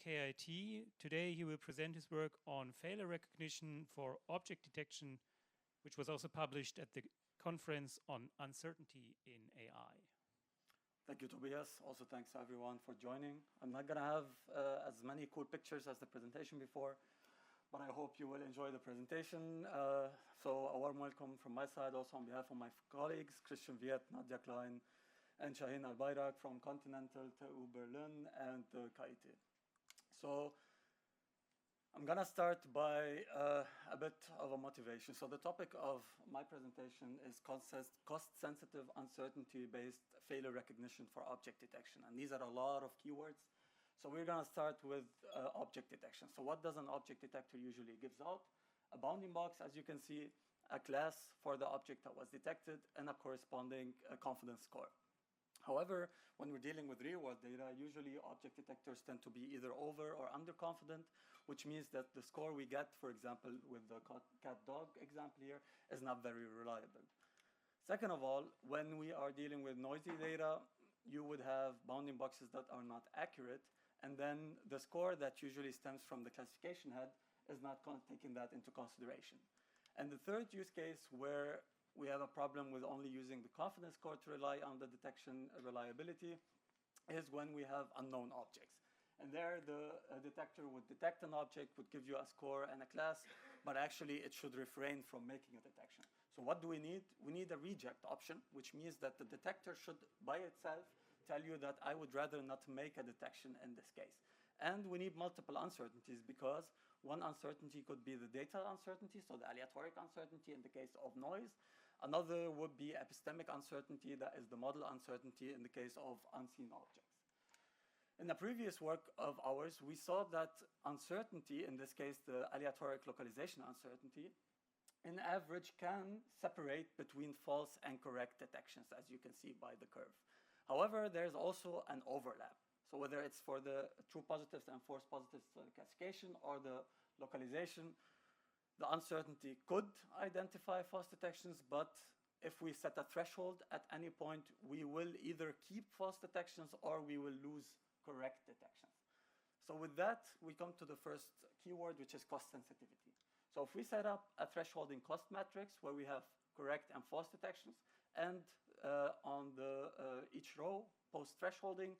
KIT. Today he will present his work on failure recognition for object detection, which was also published at the conference on uncertainty in AI. Thank you, Tobias. Also, thanks everyone for joining. I'm not going to have as many cool pictures as the presentation before, but I hope you will enjoy the presentation. So a warm welcome from my side, also on behalf of my colleagues, Wirth, Nadia Klein, and Albayrak from Continental, TU Berlin, and KIT. So I'm going to start by a bit of a motivation. So the topic of my presentation is cost-sensitive, uncertainty-based failure recognition for object detection. And these are a lot of keywords. So we're going to start with object detection. So what does an object detector usually gives out? A bounding box, as you can see, a class for the object that was detected, and a corresponding confidence score. However, when we're dealing with real-world data, usually object detectors tend to be either over or underconfident, which means that the score we get, for example, with the cat-dog example here, is not very reliable. Second of all, when we are dealing with noisy data, you would have bounding boxes that are not accurate, and then the score that usually stems from the classification head is not taking that into consideration. And the third use case where we have a problem with only using the confidence score to rely on the detection reliability is when we have unknown objects. And there, the detector would detect an object, would give you a score and a class, but actually it should refrain from making a detection. So what do we need? We need a reject option, which means that the detector should, by itself, tell you that I would rather not make a detection in this case. And we need multiple uncertainties because one uncertainty could be the data uncertainty, so the aleatoric uncertainty in the case of noise. Another would be epistemic uncertainty, that is the model uncertainty in the case of unseen objects. In the previous work of ours, we saw that uncertainty, in this case the aleatoric localization uncertainty, in average can separate between false and correct detections, as you can see by the curve. However, there's also an overlap. So whether it's for the true positives and false positives classification or the localization, the uncertainty could identify false detections, but if we set a threshold at any point, we will either keep false detections or we will lose correct detections. So with that, we come to the first keyword, which is cost sensitivity. So if we set up a thresholding cost matrix where we have correct and false detections, and on the each row, post-thresholding,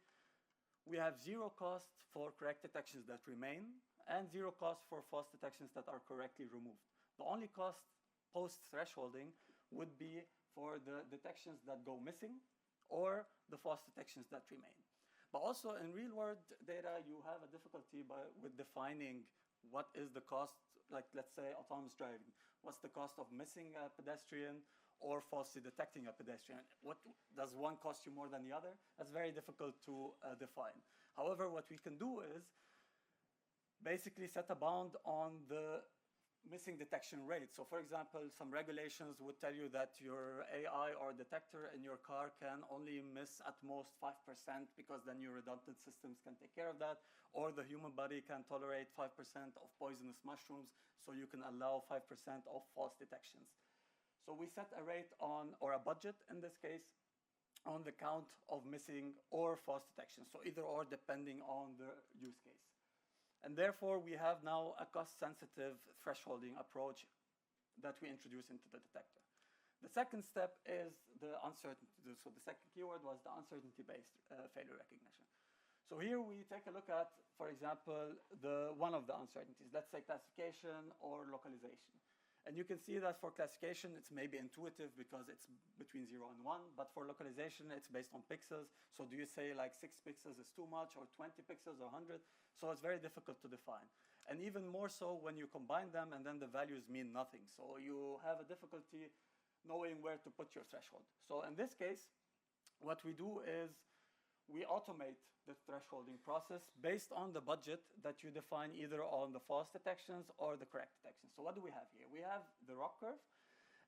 we have zero cost for correct detections that remain and zero cost for false detections that are correctly removed. The only cost post-thresholding would be for the detections that go missing or the false detections that remain. But also in real-world data, you have a difficulty with defining what is the cost, like let's say autonomous driving. What's the cost of missing a pedestrian or falsely detecting a pedestrian? What does one cost you more than the other? That's very difficult to define. However, what we can do is basically set a bound on the missing detection rate. So for example, some regulations would tell you that your AI or detector in your car can only miss at most 5% because then your redundant systems can take care of that, or the human body can tolerate 5% of poisonous mushrooms, so you can allow 5% of false detections. So we set a rate on, or a budget in this case, on the count of missing or false detections. So either or depending on the use case. And therefore, we have now a cost-sensitive thresholding approach that we introduce into the detector. The second step is the uncertainty. So the second keyword was the uncertainty-based failure recognition. So here we take a look at, for example, one of the uncertainties. Let's say classification or localization. And you can see that for classification, it's maybe intuitive because it's between 0 and 1. But for localization, it's based on pixels. So do you say like 6 pixels is too much, or 20 pixels, or 100? So it's very difficult to define. And even more so when you combine them and then the values mean nothing. So you have a difficulty knowing where to put your threshold. So in this case, what we do is we automate the thresholding process based on the budget that you define either on the false detections or the correct detections. So what do we have here? We have the ROC curve.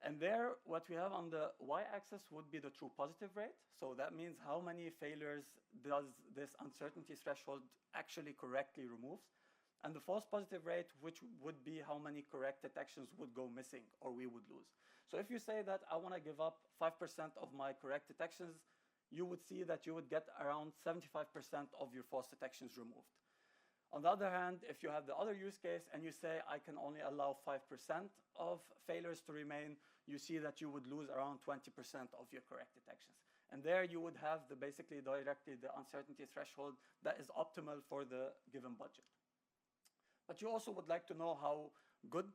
And there, what we have on the y-axis would be the true positive rate. So that means how many failures does this uncertainty threshold actually correctly remove. And the false positive rate, which would be how many correct detections would go missing or we would lose. So if you say that I want to give up 5% of my correct detections, you would see that you would get around 75% of your false detections removed. On the other hand, if you have the other use case and you say, I can only allow 5% of failures to remain, you see that you would lose around 20% of your correct detections. And there you would have basically directly the uncertainty threshold that is optimal for the given budget. But you also would like to know how good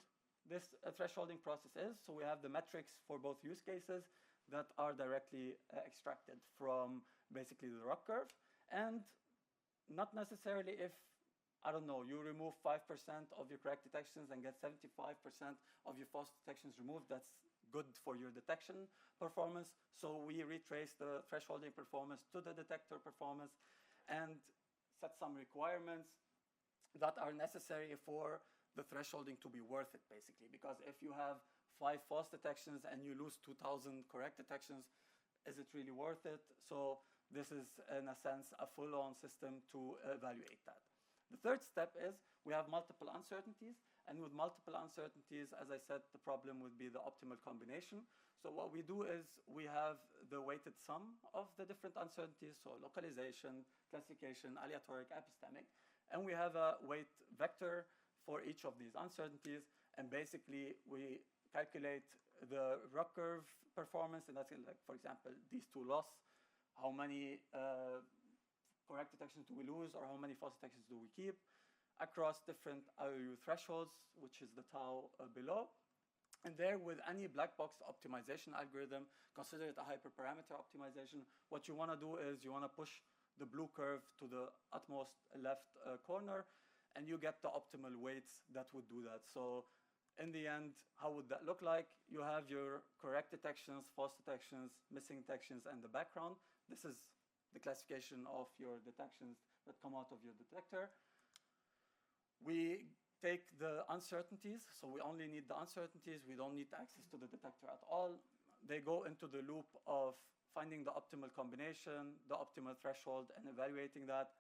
this thresholding process is. So we have the metrics for both use cases that are directly extracted from basically the ROC curve. And not necessarily if, I don't know, you remove 5% of your correct detections and get 75% of your false detections removed, that's good for your detection performance. So we retrace the thresholding performance to the detector performance and set some requirements that are necessary for the thresholding to be worth it, basically. Because if you have 5 false detections and you lose 2,000 correct detections, is it really worth it? So this is, in a sense, a full-on system to evaluate that. The third step is we have multiple uncertainties. And with multiple uncertainties, as I said, the problem would be the optimal combination. So what we do is we have the weighted sum of the different uncertainties, so localization, classification, aleatoric, epistemic. And we have a weight vector for each of these uncertainties. And basically, we calculate the ROC curve performance. And that's like, for example, these two loss. How many correct detections do we lose, or how many false detections do we keep across different IOU thresholds, which is the tau below. And there, with any black box optimization algorithm, consider it a hyperparameter optimization. What you want to do is you want to push the blue curve to the utmost left corner, and you get the optimal weights that would do that. So in the end, how would that look like? You have your correct detections, false detections, missing detections, and the background. This is the classification of your detections that come out of your detector. We take the uncertainties, so we only need the uncertainties. We don't need access to the detector at all. They go into the loop of finding the optimal combination, the optimal threshold, and evaluating that.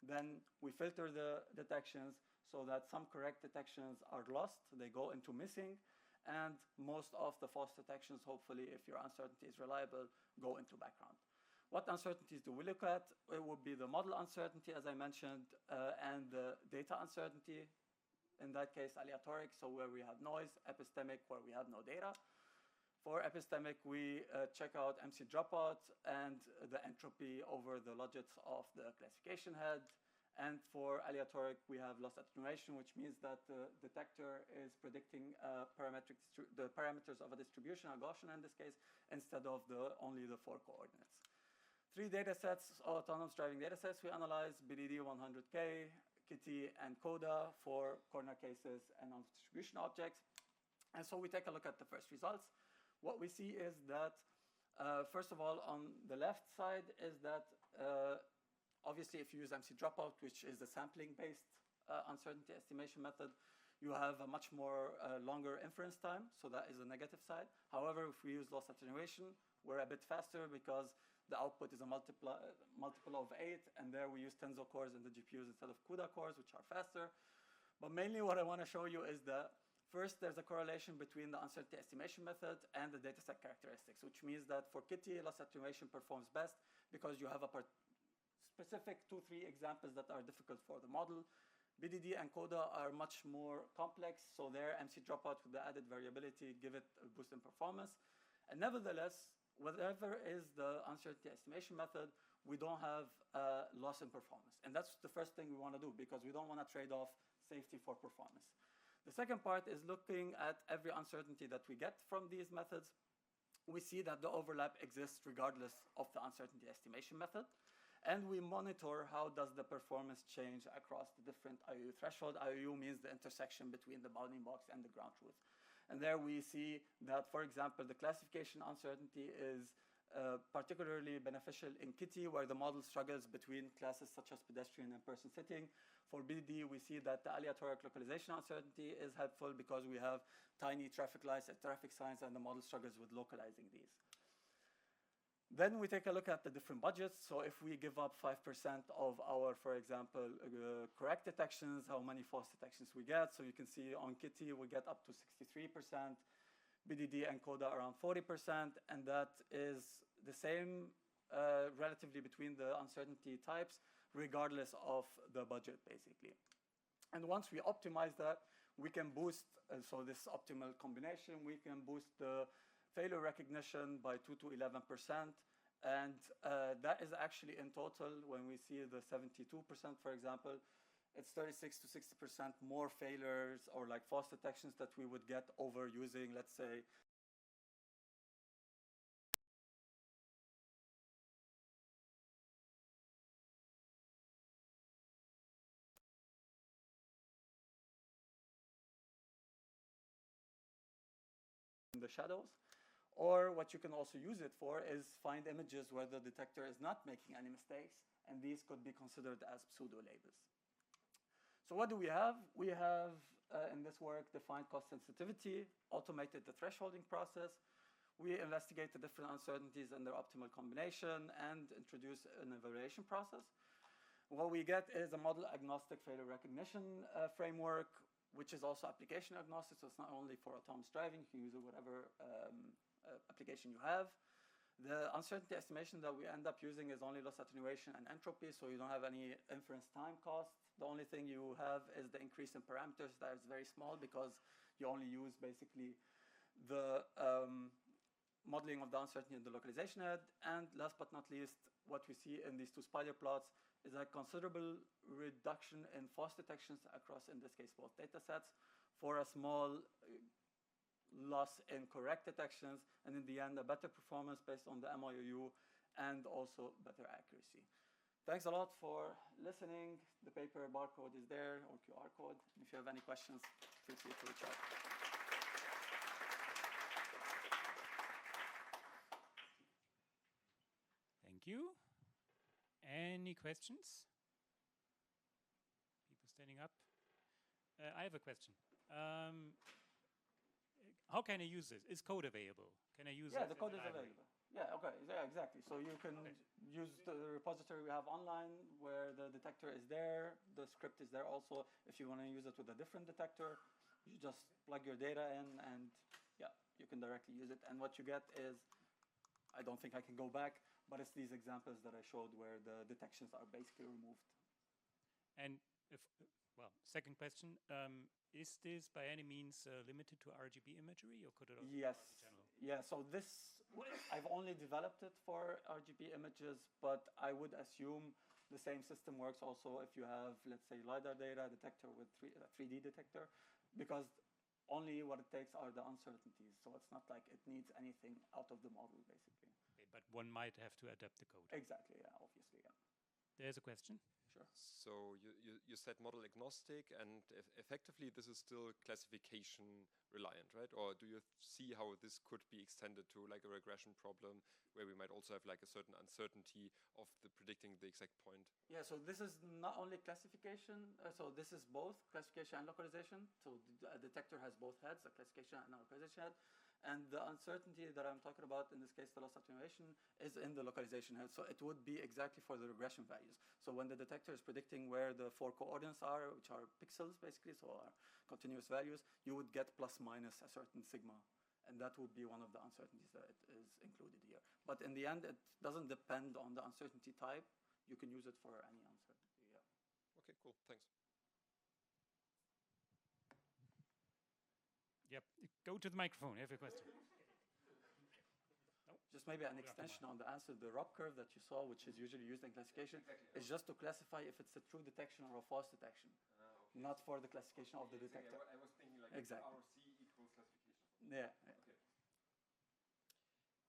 Then we filter the detections so that some correct detections are lost. They go into missing. And most of the false detections, hopefully, if your uncertainty is reliable, go into background. What uncertainties do we look at? It would be the model uncertainty, as I mentioned, and the data uncertainty. In that case, aleatoric, so where we have noise, epistemic, where we have no data. For epistemic, we check out MC dropout and the entropy over the logits of the classification head. And for aleatoric, we have loss attenuation, which means that the detector is predicting the parameters of a distribution, a Gaussian in this case, instead of only the 4 coordinates. 3 data sets, autonomous driving data sets we analyze, BDD 100K, Kitty, and CODA for corner cases and non-distribution objects. And so we take a look at the first results. What we see is that, first of all, on the left side is that, obviously, if you use MC dropout, which is a sampling-based uncertainty estimation method, you have a much more longer inference time, so that is the negative side. However, if we use loss attenuation, we're a bit faster because the output is a multiple of 8, and there we use tensor cores in the GPUs instead of CUDA cores, which are faster. But mainly what I want to show you is that first, there's a correlation between the uncertainty estimation method and the dataset characteristics, which means that for Kitty, loss attenuation performs best because you have a specific 2-3 examples that are difficult for the model. BDD and CODA are much more complex, so their MC dropout with the added variability give it a boost in performance. And nevertheless, whatever is the uncertainty estimation method, we don't have loss in performance. And that's the first thing we want to do, because we don't want to trade off safety for performance. The second part is looking at every uncertainty that we get from these methods. We see that the overlap exists regardless of the uncertainty estimation method. And we monitor how does the performance change across the different IOU threshold. IOU means the intersection between the bounding box and the ground truth. And there we see that, for example, the classification uncertainty is particularly beneficial in Kitty, where the model struggles between classes such as pedestrian and person sitting. For BDD, we see that the aleatoric localization uncertainty is helpful because we have tiny traffic lights and traffic signs, and the model struggles with localizing these. Then we take a look at the different budgets. So if we give up 5% of our, for example, correct detections, how many false detections we get. So you can see on Kitty, we get up to 63%, BDD and CODA around 40%, and that is the same relatively between the uncertainty types. regardless of the budget, basically. And once we optimize that, we can boost, so this optimal combination, we can boost the failure recognition by 2 to 11%. And that is actually in total, when we see the 72%, for example, it's 36 to 60% more failures or like false detections that we would get over using, let's say, in the shadows. Or what you can also use it for is find images where the detector is not making any mistakes, and these could be considered as pseudo labels. So what do we have? We have, in this work, defined cost sensitivity, automated the thresholding process. We investigate the different uncertainties and their optimal combination, and introduce an evaluation process. What we get is a model-agnostic failure recognition framework, which is also application agnostic, so it's not only for autonomous driving. You can use it whatever application you have. The uncertainty estimation that we end up using is only loss attenuation and entropy, so you don't have any inference time cost. The only thing you have is the increase in parameters that is very small because you only use basically the modeling of the uncertainty in the localization head. And last but not least, what we see in these two spider plots is a considerable reduction in false detections across, in this case, both data sets for a small loss in correct detections, and in the end, a better performance based on the MIOU and also better accuracy. Thanks a lot for listening. The paper barcode is there, or QR code. If you have any questions, feel free to reach out. Thank you. Any questions? People standing up? I have a question. How can I use this? Is code available? Can I use it? Yeah, the code is available. Yeah, okay, yeah, exactly. So you can use the repository we have online where the detector is there. The script is there also. If you want to use it with a different detector, you just plug your data in and yeah, you can directly use it. And what you get is, I don't think I can go back, but it's these examples that I showed where the detections are basically removed. And if, well, second question, is this by any means limited to RGB imagery, or could it also Yes. be general? Yeah, so this, I've only developed it for RGB images, but I would assume the same system works also if you have, let's say, LiDAR data detector with 3D detector, because only what it takes are the uncertainties. So it's not like it needs anything out of the model, basically. Okay, but one might have to adapt the code. Exactly, yeah, obviously, yeah. There's a question. Sure. So you said model agnostic, and effectively this is still classification reliant, right? Or do you see how this could be extended to like a regression problem where we might also have like a certain uncertainty of the predicting the exact point? Yeah, so this is not only classification, so this is both classification and localization. So the detector has both heads, a classification and a localization head. And the uncertainty that I'm talking about, in this case, the loss attenuation, is in the localization head. So it would be exactly for the regression values. So when the detector is predicting where the 4 coordinates are, which are pixels, basically, so are continuous values, you would get plus minus a certain sigma. And that would be one of the uncertainties that is included here. But in the end, it doesn't depend on the uncertainty type. You can use it for any uncertainty, yeah. Okay, cool, thanks. Yep, go to the microphone, I have a question. Just maybe an extension on the answer. The ROP curve that you saw, which is usually used in classification, is just to classify if it's a true detection or a false detection, not for the classification of the detector. I was thinking like Exactly. RC equals classification. Yeah. Okay.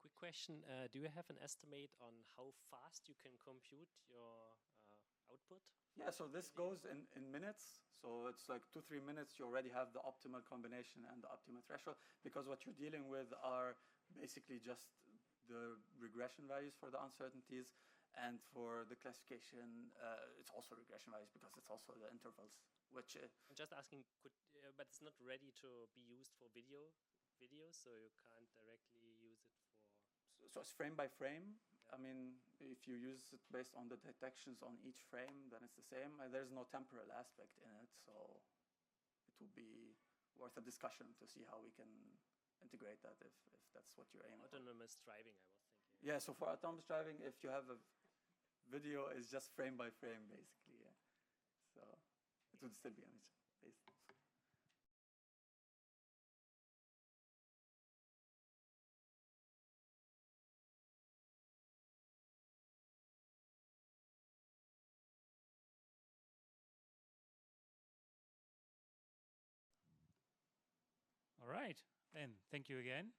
Quick question, do you have an estimate on how fast you can compute your output? Yeah, so this goes in minutes. So it's like 2-3 minutes, you already have the optimal combination and the optimal threshold, because what you're dealing with are basically just the regression values for the uncertainties, and for the classification, it's also regression values because it's also the intervals, which... I'm just asking, but it's not ready to be used for video, so you can't directly use it for... So it's frame by frame. I mean, if you use it based on the detections on each frame, then it's the same. There's no temporal aspect in it, so it would be worth a discussion to see how we can integrate that if that's what you're aiming for. Autonomous driving, I was thinking. Yeah, so for autonomous driving, if you have a video is just frame by frame, basically. Yeah. So it would still be image based. All right, then thank you again.